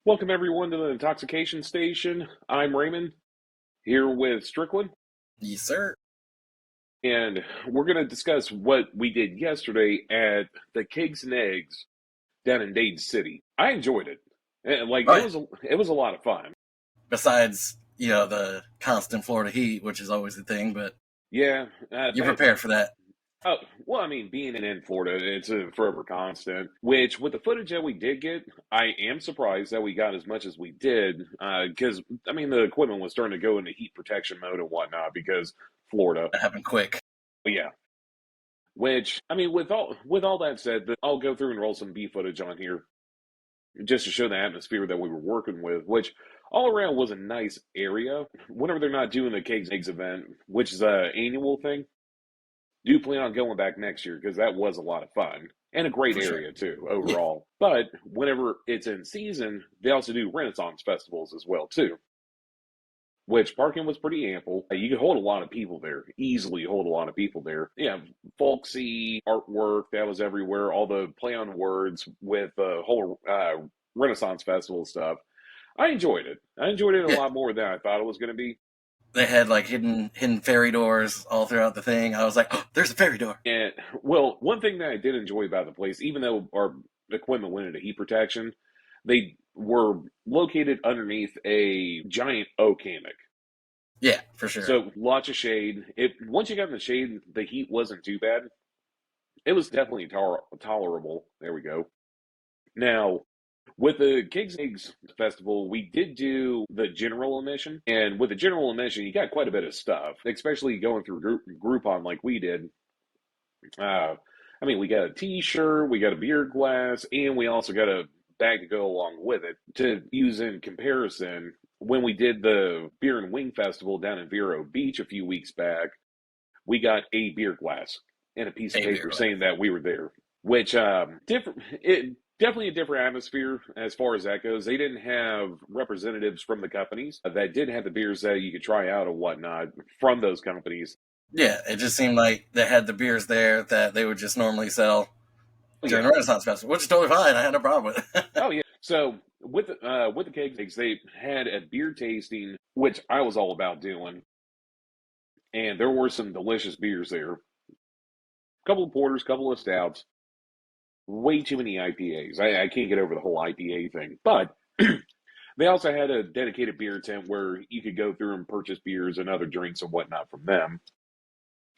Welcome everyone to the Intoxication Station. I'm Raymond here with Strickland, Yes, sir. and we're going to discuss what we did yesterday at the Kegs and Eggs down in Dade City. I enjoyed it. And, like Right. it was a lot of fun. Besides, the constant Florida heat, which is always the thing, but Yeah, you're prepared for that. oh, well, I mean, being in Florida, it's a forever constant. Which, with the footage that we did get, I am surprised that we got as much as we did. Because, I mean, the equipment was starting to go into heat protection mode and whatnot because Florida. That happened quick. But yeah, which I mean, with all that said, I'll go through and roll some B footage on here just to show the atmosphere that we were working with, which all around was a nice area. Whenever they're not doing the Cakes Eggs event, which is a annual thing, do plan on going back next year because that was a lot of fun and a great For sure. area too Yeah. overall. But whenever it's in season, they also do Renaissance festivals as well too, which parking was pretty ample. You could hold a lot of people there, easily hold a lot of people there. Yeah, folksy artwork that was everywhere, all the play on words with the whole Renaissance Festival stuff. I enjoyed it. I enjoyed it a Yeah. lot more than I thought it was going to be. They had like hidden fairy doors all throughout the thing. I was like, oh, there's a fairy door. And, well, one thing that I did enjoy about the place, even though our equipment went into heat protection, they were located underneath a giant oak hammock. Yeah, for sure. So lots of shade. It once you got in the shade, the heat wasn't too bad. It was definitely tolerable. There we go. Now, with the Kegs Eggs Festival, we did do the general admission, and with the general admission, you got quite a bit of stuff, especially going through Groupon like we did. Uh, I mean, we got a T-shirt, we got a beer glass, and we also got a bag to go along with it to use in comparison. When we did the Beer and Wing Festival down in Vero Beach a few weeks back, we got a beer glass and a piece of A beer paper glass. saying that we were there, which different. It definitely a different atmosphere as far as that goes. They didn't have representatives from the companies that did have the beers that you could try out and whatnot from those companies. Yeah, it just seemed like they had the beers there that they would just normally sell Oh, during yeah, the Renaissance Festival, which is totally fine. I had no problem with it. oh yeah. So with the cakes, they had a beer tasting, which I was all about doing, and there were some delicious beers there. A couple of porters, couple of stouts, way too many IPAs. I can't get over the whole IPA thing. But they also had a dedicated beer tent where you could go through and purchase beers and other drinks and whatnot from them.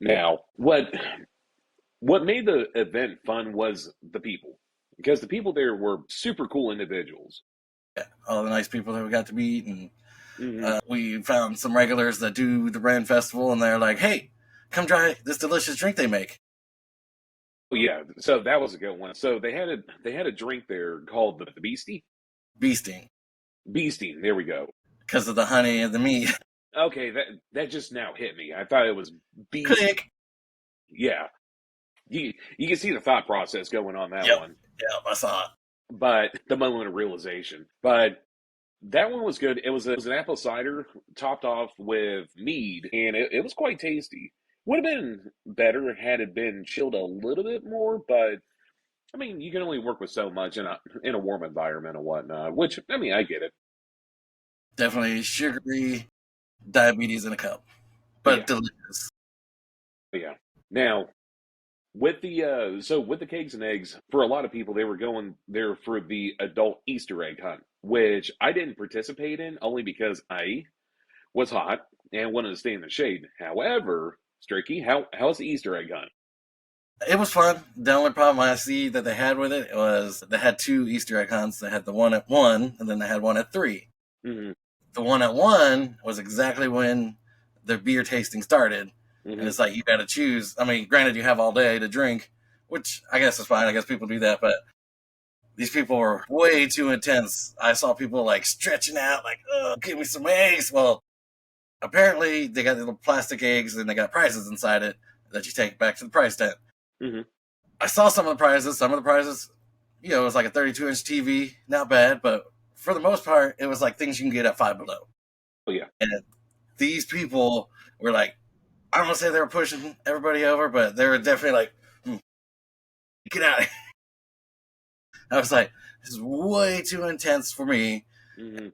Now, what made the event fun was the people, because the people there were super cool individuals. Yeah, all the nice people that we got to meet, and Hmm. we found some regulars that do the brand festival, and they're like, "Hey, come try this delicious drink they make." Yeah, so that was a good one. So they had a drink there called the Beastie. Beasting Beastie, there we go. because of the honey and the meat. Okay, that just now hit me. I thought it was Beast. Click. Yeah, you can see the thought process going on that Yep. one, Yep. I saw it. but the moment of realization. But that one was good. It was an apple cider topped off with mead, and it was quite tasty. Would have been better had it been chilled a little bit more, but I mean, you can only work with so much in a warm environment and whatnot. Which I mean, I get it. Definitely sugary diabetes in a cup, But but yeah, delicious. but yeah. Now with the cakes and eggs, for a lot of people, they were going there for the adult Easter egg hunt, which I didn't participate in only because I was hot and wanted to stay in the shade. However, Stricky, how's the Easter egg hunt? It was fun. The only problem I see that they had with it was they had two Easter egg hunts. They had the one at 1, and then they had one at 3. Hmm. The one at 1 was exactly when the beer tasting started, and Hmm. it's like you got to choose. I mean, granted, you have all day to drink, which I guess is fine. I guess people do that, but these people were way too intense. I saw people like stretching out, like, "Oh, give me some eggs." Well, apparently they got little plastic eggs and they got prizes inside it that you take back to the prize tent. Hmm. I saw some of the prizes. Some of the prizes, it was like a 32-inch TV, not bad, but for the most part, it was like things you can get at Five Below. Oh yeah. And these people were like, I don't want to say they were pushing everybody over, but they were definitely like, get out. I was like, this is way too intense for me. Mm-hmm.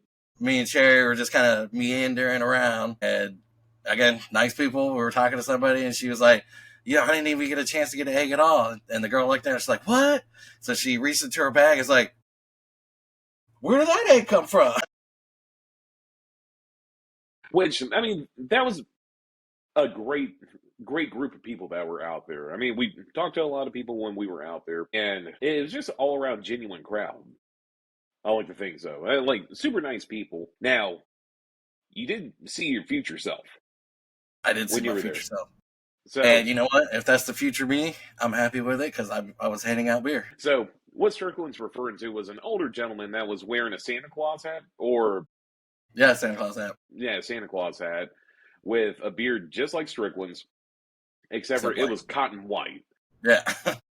Me and Cherry were just kind of meandering around, and again, nice people. We were talking to somebody, and she was like, "Yeah, I didn't even get a chance to get an egg at all." And the girl looked at her, she's like, "What?" So she reached into her bag. It's like, "Where did that egg come from?" Which, I mean, that was a great group of people that were out there. I mean, we talked to a lot of people when we were out there, and it was just all around genuine crowd. I like to think so. Like super nice people. Now, you did see your future self I did see when you my were future there. self, So, and you know what? If that's the future me, I'm happy with it because I was handing out beer. so what Strickland's referring to was an older gentleman that was wearing a Santa Claus hat, or Yeah, Santa Claus app, yeah, Santa Claus hat, with a beard just like Strickland's, except for except it like, was cotton white. yeah,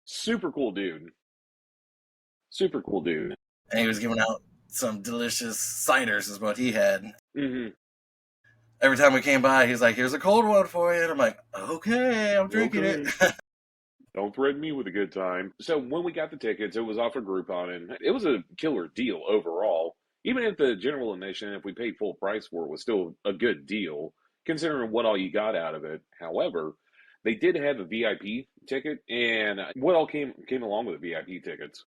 Super cool dude. Super cool dude. and he was giving out some delicious ciders, is what he had. Mm-hmm. Every time we came by, he's like, "Here's a cold one for you," and I'm like, "Okay, I'm drinking it." Okay. Don't threaten me with a good time. So when we got the tickets, it was off of Groupon, and it was a killer deal overall. Even if the general admission, if we paid full price for it, was still a good deal considering what all you got out of it. However, they did have a VIP ticket, and what all came along with the VIP tickets?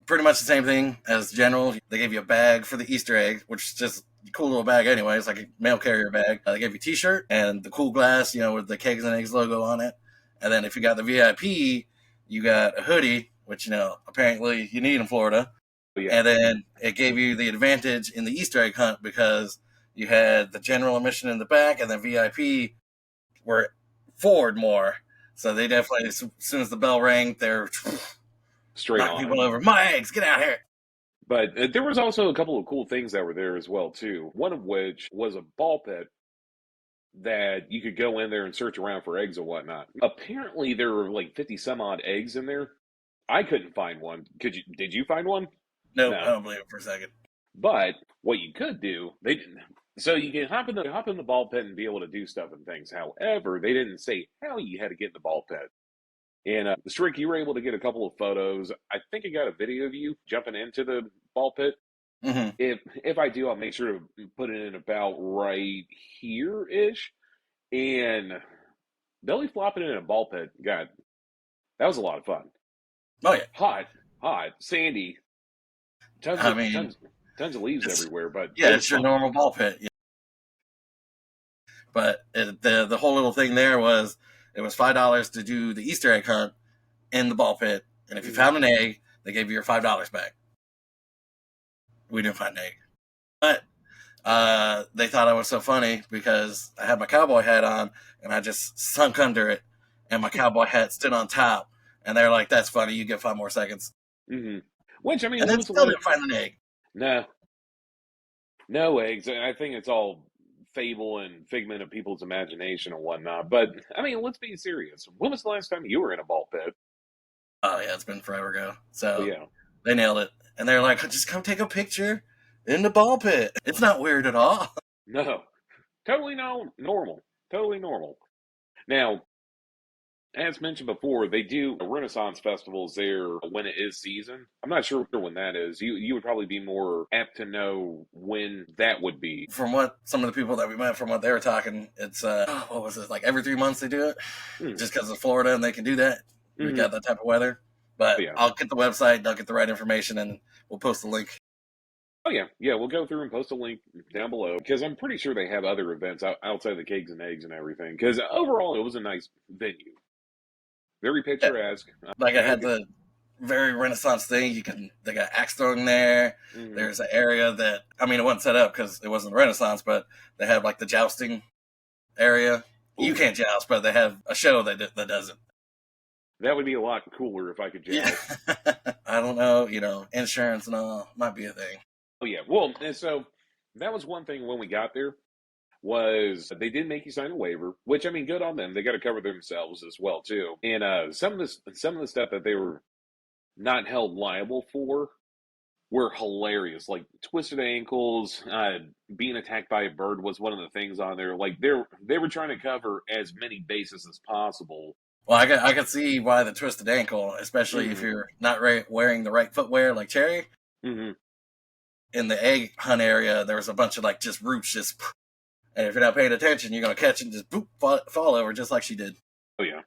Pretty much the same thing as general. They gave you a bag for the Easter egg, which is just a cool little bag anyway. It's like a mail carrier bag. They gave you a T-shirt and the cool glass, with the Kegs and Eggs logo on it. And then if you got the VIP, you got a hoodie, which apparently you need in Florida. Yeah, And then it gave you the advantage in the Easter egg hunt because you had the general admission in the back, and then VIP were forward more. So they definitely, as soon as the bell rang, they're straight knocking on people it. over. My eggs, get out here! But there was also a couple of cool things that were there as well too. One of which was a ball pit that you could go in there and search around for eggs and whatnot. Apparently, there were like 50 some odd eggs in there. I couldn't find one. Could you? Did you find one? Nope, I No. don't believe it for a second. But what you could do, they didn't. So you can hop in the ball pit and be able to do stuff and things. However, they didn't say how you had to get in the ball pit. And Strick, you were able to get a couple of photos. I think I got a video of you jumping into the ball pit. Mm-hmm. If I do, I'll make sure to put it in about right here ish. And belly flopping in a ball pit, God, that was a lot of fun. Oh yeah, Hot, hot, sandy, tons I of mean, tons of leaves it's everywhere, but it yeah, was it's your fun. normal ball pit. Yeah. But the whole little thing there was it was $5 to do the Easter egg hunt in the ball pit, and if you Mhm. found an egg, they gave you your $5 back. We didn't find an egg, but they thought I was so funny because I had my cowboy hat on and I just sunk under it, and my cowboy hat stood on top, and they're like, "That's funny. You get 5 more seconds," Hmm. Which I mean, and when then was the still last? didn't find an egg. No, no eggs. I think it's all fable and figment of people's imagination and whatnot. But I mean, let's be serious. When was the last time you were in a ball pit? Oh yeah, it's been forever ago. Oh So yeah, they nailed it. And they're like, just come take a picture in the ball pit. It's not weird at all. no, totally no normal, totally normal. Now, as mentioned before, they do Renaissance festivals there when it is season. I'm not sure when that is. You would probably be more apt to know when that would be. From what some of the people that we met, from what they were talking, it's what was it, like every 3 months they do it? Hmm. Just because of Florida and they can do that. We Mm-hmm. got that type of weather. But Yeah. I'll get the website, I'll get the right information, and we'll post the link. Oh yeah, yeah. We'll go through and post a link down below because I'm pretty sure they have other events outside the Kegs and Eggs and everything. Because overall, it was a nice venue, very Yeah. picturesque. Like I Had a had good. the very Renaissance thing. They got axe throwing there. Mm-hmm. There's an area that, I mean, it wasn't set up because it wasn't Renaissance, but they have like the jousting area. You Ooh, can't joust, but they have a show that does it. that would be a lot cooler if I could Yeah. joust. I don't know, insurance and all might be a thing. Oh yeah. Well, and so that was one thing when we got there was they did make you sign a waiver, which I mean, good on them. They got to cover themselves as well too. And some of the stuff that they were not held liable for were hilarious. Like twisted ankles, being attacked by a bird was one of the things on there. Like they were trying to cover as many bases as possible. Well, I could see why the twisted ankle, especially if Hmm. you're not wearing the right footwear like Cherry. Hmm. in the egg hunt area, there was a bunch of like just roots just, and if you're not paying attention, you're gonna catch it and just boop, fall over just like she did. Oh yeah.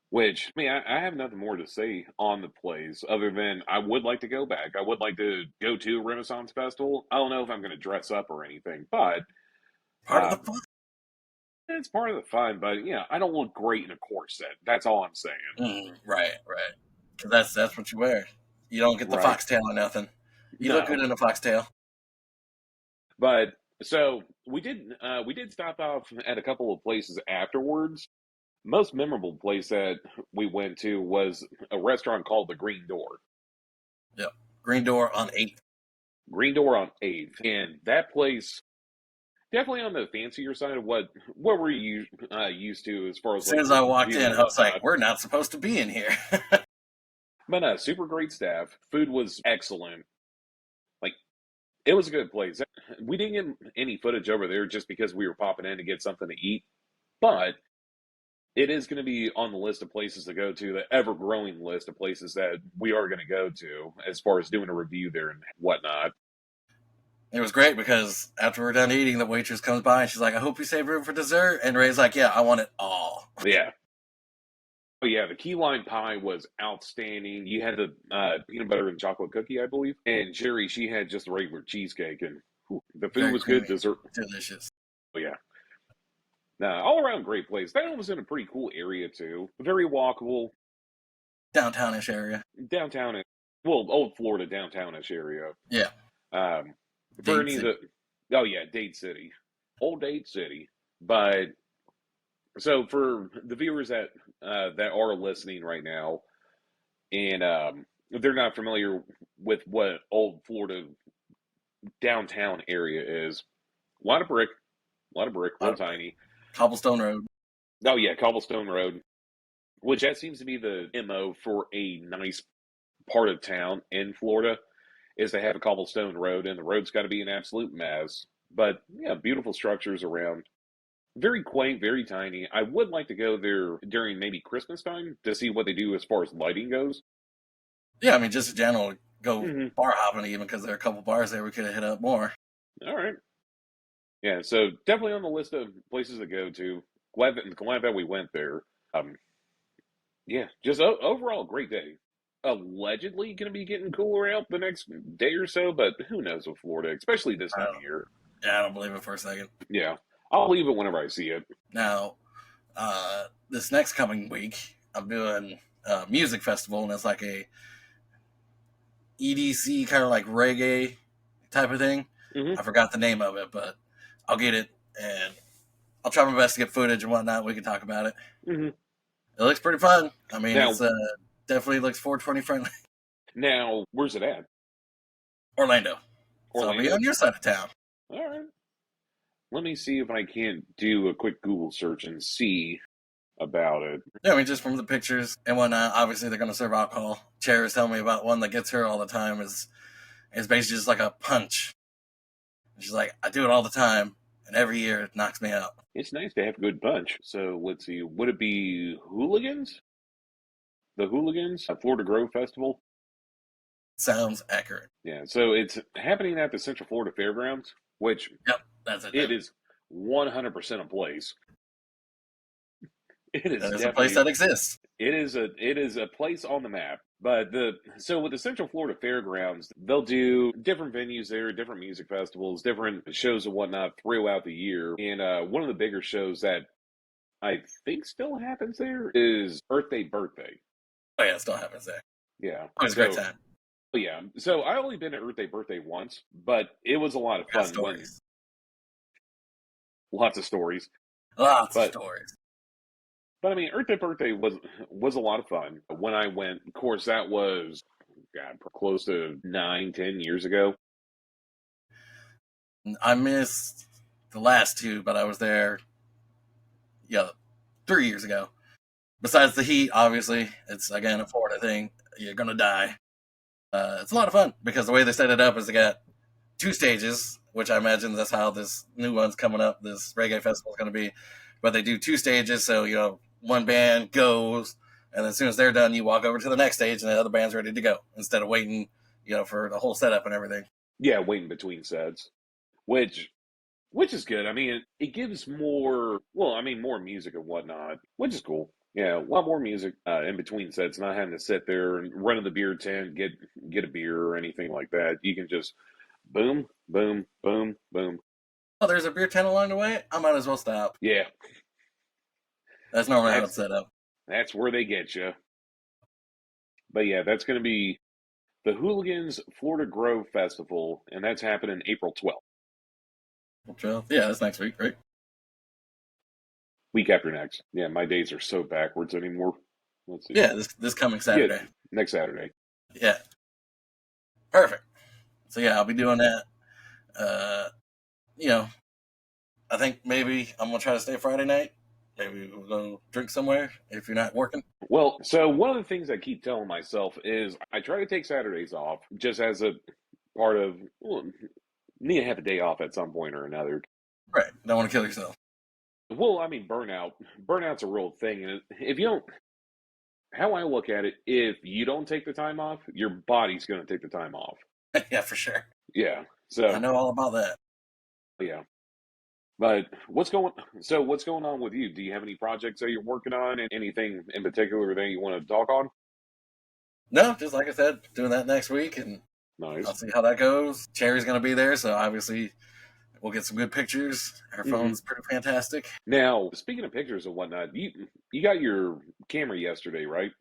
Which, I mean, I have nothing more to say on the place other than I would like to go back. I would like to go to a Renaissance Festival. I don't know if I'm going to dress up or anything, but Part of the um, fun. it's part of the fun. But yeah, I don't look great in a corset. That's all I'm saying. Right, right. Because that's what you wear. You don't get the Right? foxtail or nothing. You look No. good in a foxtail. But so we did stop off at a couple of places afterwards. Most memorable place that we went to was a restaurant called the Green Door. Yep. Green Door on 8th. Green Door on 8th, and that place definitely on the fancier side of what we're used to as far As as soon like as I walked review in, and I was like, whatnot. we're not supposed to be in here. But super great staff. Food was excellent. Like it was a good place. We didn't get any footage over there just because we were popping in to get something to eat, but it is going to be on the list of places to go to, the ever growing list of places that we are going to go to as far as doing a review there and whatnot. It was great because after we're done eating, the waitress comes by and she's like, I hope you save room for dessert. And Ray's like, yeah, I want it all. Yeah. Oh yeah, the key lime pie was outstanding. You had the peanut butter and chocolate cookie, I believe, and Sherry she had just the regular cheesecake, and whew, the food Very was good. creamy. Dessert, Delicious. oh yeah, nah, all around great place. That one was in a pretty cool area too. Very walkable Downtownish area. downtown. Well, old Florida downtownish area. Yeah. Um, for Dade any of City. the, oh yeah, Dade City, old Dade City. But so for the viewers that are listening right now, and they're not familiar with what old Florida downtown area is. A lot of brick, real tiny. Cobblestone Road. Oh yeah, cobblestone road, which that seems to be the mo for a nice part of town in Florida is to have a cobblestone road, and the road's got to be an absolute mess. But yeah, beautiful structures around. Very quaint, very tiny. I would like to go there during maybe Christmas time to see what they do as far as lighting goes. Yeah, I mean, just in general, go Hmm. bar hopping even because there are a couple bars there we could have hit up more. All right. Yeah, so definitely on the list of places to go to. Glad that we went there. Um, yeah, just overall great day. Allegedly going to be getting cooler out the next day or so, but who knows with Florida, especially this I time of don't, year. yeah, I don't believe it for a second. Yeah, I'll leave it whenever I see it. Now, this next coming week, I'm doing a music festival, and it's like a EDC kind of like reggae type of thing. Hmm. I forgot the name of it, but I'll get it and I'll try my best to get footage and whatnot. We can talk about it. Hmm. It looks pretty fun. I mean, Now, it's definitely looks 420 friendly. now, where's it at? Orlando. So I'll be Orlando. on your side of town. All right. Let me see if I can't do a quick Google search and see about it. Yeah, I mean, just from the pictures and whatnot, obviously they're going to serve alcohol. Cher was telling me about one that gets her all the time is basically just like a punch. She's like, I do it all the time, and every year it knocks me out. It's nice to have a good punch. So let's see. Would it be Hooligans? The Hooligans at Florida Grove Festival? Sounds accurate. Yeah. So it's happening at the Central Florida Fairgrounds, which Yep, that's it. it is 100% a place. It is That is a place definitely that exists. it is a place on the map. But with the Central Florida Fairgrounds, they'll do different venues there, different music festivals, different shows and whatnot throughout the year. And one of the bigger shows that I think still happens there is Earth Day Birthday. Oh yeah, it still happens there. Yeah. Always a great So time. yeah. So I only been to Earth Day Birthday once, but it was a lot of Got fun when stories. lots of stories. Lots of But stories. I mean Earth Day Birthday was a lot of fun. When I went, of course that was God, close to 9, 10 years ago. I missed the last two, but I was there, yeah, 3 years ago. Besides the heat, obviously, it's again a Florida thing. You're gonna die. It's a lot of fun because the way they set it up is they got two stages, which I imagine that's how this new one's coming up. This reggae festival is going to be, but they do two stages, so one band goes, and as soon as they're done, you walk over to the next stage, and the other band's ready to go instead of waiting, for the whole setup and everything. Yeah, waiting between sets, which which is good. I mean, it gives more. Well, I mean, more music and whatnot, which is cool. Yeah, a lot more music in between sets, not having to sit there and run to the beer tent, get a beer or anything like that. You can just boom, boom, boom, boom. Oh, there's a beer tent along the way. I might as well stop. Yeah, That's normally how that's it's set up. that's where they get you. But yeah, that's going to be the Hooligans Florida Grove Festival, and that's happening April 12th, Yeah, that's next week, right? week after next. Yeah, my days are so backwards anymore. Let's see. Yeah, this coming Yeah, Saturday. next Saturday. Yeah, perfect. So yeah, I'll be doing that. Uh, you know, I think maybe I'm gonna try to stay Friday night. Maybe we'll go drink somewhere if you're not working. Well, so one of the things I keep telling myself is I try to take Saturdays off just as a part of, well, need to have a day off at some point or another. Right. Don't want to kill yourself. Well, I mean, burnout's a real thing. And if you don't, how I look at it, if you don't take the time off, your body's going to take the time off. Yeah, for sure. Yeah. I So, know all about that. yeah. But what's going on with you? Do you have any projects that you're working on and anything in particular that you want to talk on? No, just like I said, doing that next week, and I'll Nice. see how that goes. Cherry's gonna be there, so obviously we'll get some good pictures. Her Hmm. phone's pretty fantastic. Now, speaking of pictures and whatnot, you got your camera yesterday, right?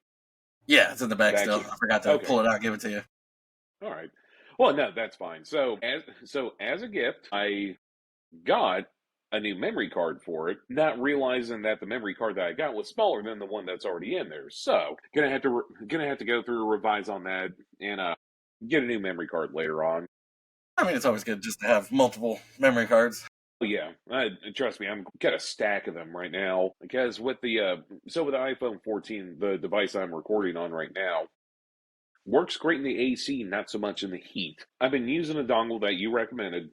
Yeah, it's in the bag Back still. here. I forgot to Okay. pull it out, give it to you. All right. Well, no, that's fine. So as a gift, I got a new memory card for it, not realizing that the memory card that I got was smaller than the one that's already in there. So gonna have to go through a revise on that and get a new memory card later on. I mean, it's always good just to have multiple memory cards. But yeah, trust me, I'm got a stack of them right now because with with the iPhone 14, the device I'm recording on right now, works great in the AC, not so much in the heat. I've been using a dongle that you recommended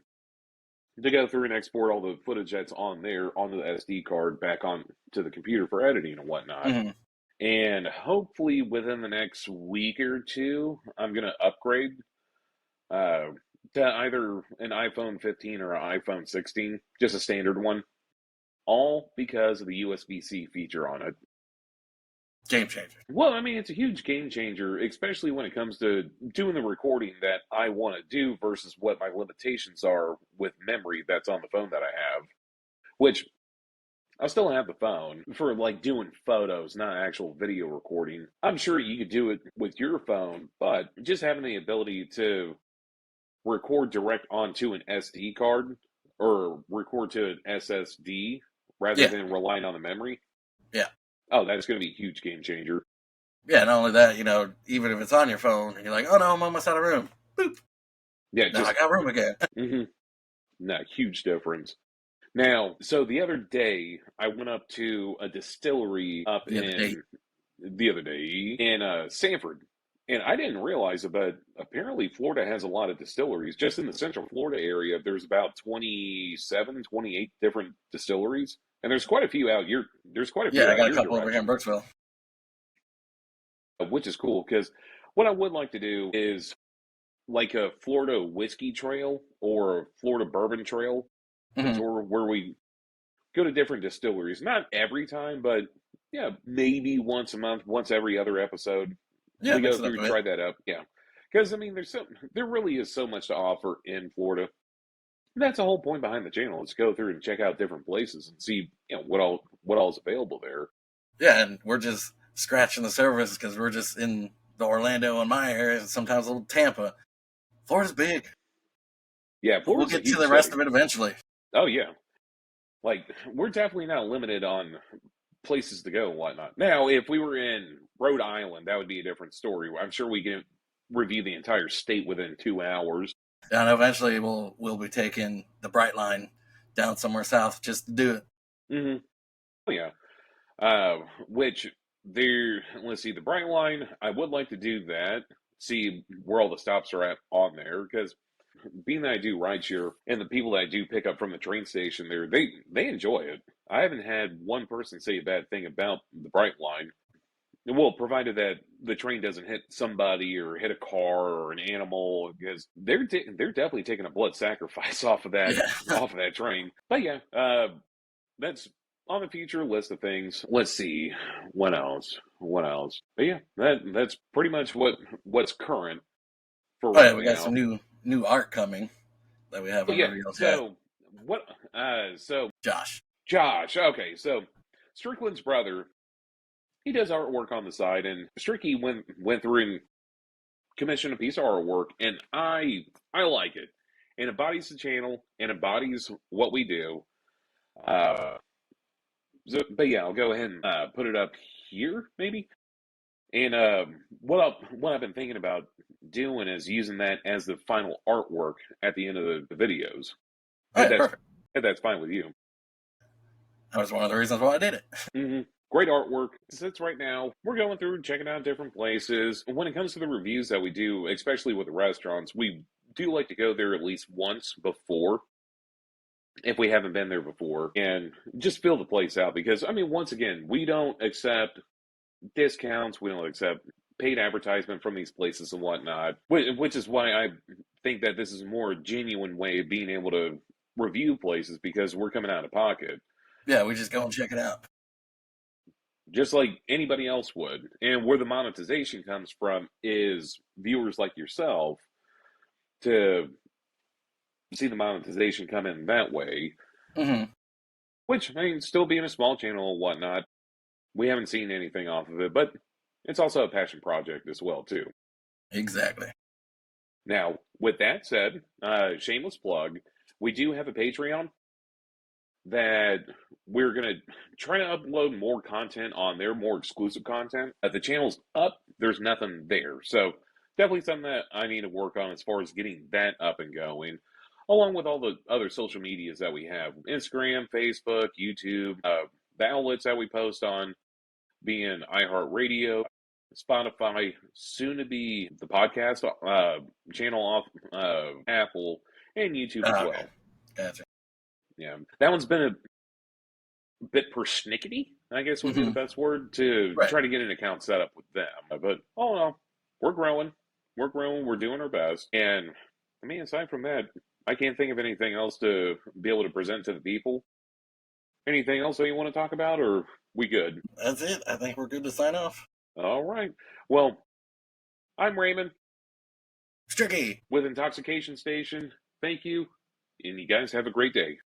to go through and export all the footage that's on there onto the SD card back on to the computer for editing and whatnot. Hmm. And hopefully within the next week or two, I'm going to upgrade uh, to either an iPhone 15 or an iPhone 16, just a standard one, all because of the USB-C feature on it. Game changer. Well, I mean, it's a huge game changer, especially when it comes to doing the recording that I want to do versus what my limitations are with memory that's on the phone that I have, which I still have the phone for like doing photos, not actual video recording. I'm sure you could do it with your phone, but just having the ability to record direct onto an SD card or record to an SSD rather Yeah, than relying on the memory. yeah, Oh, that's going to be a huge game changer. yeah. Not only that, even if it's on your phone and you're like, oh no, I'm almost out of room. Boop. Yeah, Now I just got room again. mm-hmm, no, huge difference. Now, so the other day, I went up to a distillery up The other day. in the other day in Sanford, and I didn't realize it, but apparently Florida has a lot of distilleries. Just in the Central Florida area, there's about 27, 28 different distilleries, and there's quite a few out here. There's quite a Yeah, few I out got a your couple over here in direction, Brooksville. which is cool because what I would like to do is like a Florida whiskey trail or a Florida bourbon trail, a Hmm. tour where we go to different distilleries. Not every time, but yeah, maybe once a month, once every other episode. Yeah, We go mix it up through a and bit. try that up. Yeah. Because I mean there really is so much to offer in Florida. That's the whole point behind the channel is go through and check out different places and see, what all is available there. Yeah, and we're just scratching the surface because we're just in the Orlando and my area, and sometimes a little Tampa. Florida's big. Yeah, We'll Florida's a get to huge the rest state. of it eventually. Oh yeah. Like we're definitely not limited on places to go and whatnot. Now, if we were in Rhode Island, that would be a different story. I'm sure we can review the entire state within 2 hours. And eventually we'll be taking the Bright Line down somewhere south just to do it. Mm-hmm. Oh, yeah. Which let's see, the Bright Line, I would like to do that, see where all the stops are at on there, because being that I do rideshare and the people that I do pick up from the train station there, they enjoy it. I haven't had one person say a bad thing about the Bright Line. Well, provided that the train doesn't hit somebody or hit a car or an animal, because they're definitely taking a blood sacrifice Yeah. off of that train. But yeah, that's on the future list of things. Let's see, what else? What else? But yeah, that's pretty much what's current for Oh yeah, right we got some now. new art coming that we But haven't yeah, revealed yet. so what? So Josh. Josh, okay, so Strickland's brother, he does artwork on the side, and Stricky went through and commissioned a piece of artwork, and I like it. It embodies the channel and embodies what we do. Uh, but yeah, I'll go ahead and put it up here, maybe. And what I've been thinking about doing is using that as the final artwork at the end of the videos. Oh If yeah, that's perfect. if that's fine with you. That was one of the reasons why I did it. hmm Great artwork. Since right now we're going through and checking out different places. When it comes to the reviews that we do, especially with the restaurants, we do like to go there at least once before, if we haven't been there before, and just fill the place out. Because I mean, once again, we don't accept discounts. We don't accept paid advertisement from these places and whatnot, which is why I think that this is a more genuine way of being able to review places, because we're coming out of pocket Yeah, we just go and check it out. just like anybody else would. And where the monetization comes from is viewers like yourself to see the monetization come in that way, Hmm. which, I mean, still being a small channel and whatnot, we haven't seen anything off of it, but it's also a passion project as well, too. Exactly. Now, with that said, shameless plug, we do have a Patreon that we're going to try to upload more content on there, more exclusive content. The channel's up, there's nothing there. So, definitely something that I need to work on as far as getting that up and going, along with all the other social medias that we have: Instagram, Facebook, YouTube, the outlets that we post on being iHeartRadio, Spotify, soon to be the podcast channel off Apple, and YouTube as Okay, well. gotcha. Yeah, that one's been a bit persnickety, I guess would be the Hmm. best word, to Right. try to get an account set up with them. But all in all, we're growing. We're growing. We're doing our best. And I mean, aside from that, I can't think of anything else to be able to present to the people. Anything else that you want to talk about, or we good? That's it. I think we're good to sign off. All right. Well, I'm Raymond Stricky. with Intoxication Station. Thank you, and you guys have a great day.